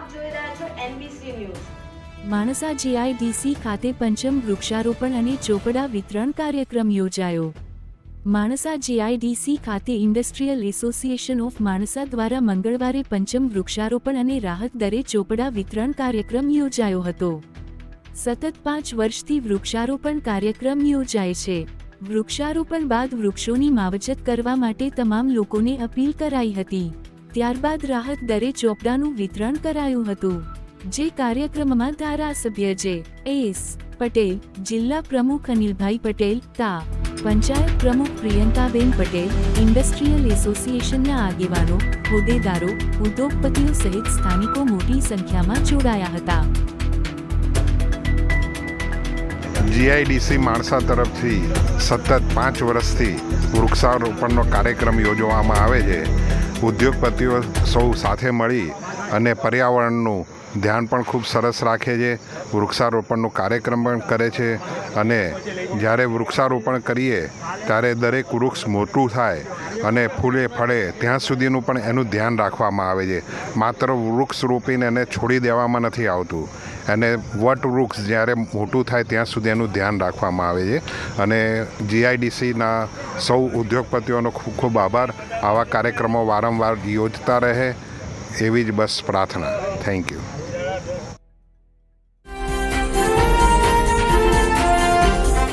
આપ જોઈ રહ્યા છો NBC ન્યૂઝ। માણસા GIDC ખાતે પંચમ વૃક્ષારોપણ અને ચોપડા વિતરણ કાર્યક્રમ યોજાયો। માણસા GIDC ખાતે ઇન્ડસ્ટ્રીયલ એસોસિએશન ઓફ માણસા દ્વારા મંગળવારે પંચમ વૃક્ષારોપણ અને રાહત દરે ચોપડા વિતરણ કાર્યક્રમ યોજાયો હતો। સતત 5 વર્ષથી વૃક્ષારોપણ કાર્યક્રમ યોજાય છે। વૃક્ષારોપણ બાદ વૃક્ષોની માવજત કરવા માટે તમામ લોકોને અપીલ કરાઈ હતી। ત્યારબાદ રાહત દરે ચોપડાનું વિતરણ કરાયું હતું, જે કાર્યક્રમમાં ધારાસભ્ય J.S. પટેલ, જિલ્લા પ્રમુખ અનિલભાઈ પટેલ, તા પંચાયત પ્રમુખ પ્રિયંકાબેન પટેલ, ઇન્ડસ્ટ્રીયલ એસોસિએશનના આગેવાનો, હોદ્દેદારો, ઉદ્યોગપતિઓ સહિત સ્થાનિકો મોટી સંખ્યામાં જોડાયા હતા। GIDC માણસા તરફથી સતત 5 વર્ષથી વૃક્ષારોપણનો કાર્યક્રમ યોજવામાં આવે છે। ઉદ્યોગપતિઓ સૌ સાથે મળી અને પર્યાવરણનું ધ્યાન પણ ખૂબ સરસ રાખે છે। વૃક્ષારોપણનો કાર્યક્રમ પણ કરે છે અને જ્યારે વૃક્ષારોપણ કરીએ ત્યારે દરેક વૃક્ષ મોટું થાય અને ફૂલે ફળે ત્યાં સુધીનું પણ એનું ધ્યાન રાખવામાં આવે છે। માત્ર વૃક્ષ રોપીને એને છોડી દેવામાં નથી આવતું, અને વટવૃક્ષ જ્યારે મોટું થાય ત્યાં સુધી એનું ધ્યાન રાખવામાં આવે છે। અને GIDCના સૌ ઉદ્યોગપતિઓનો ખૂબ ખૂબ આભાર। આવા કાર્યક્રમો વારંવાર યોજતા રહે એવી જ બસ પ્રાર્થના। Thank you.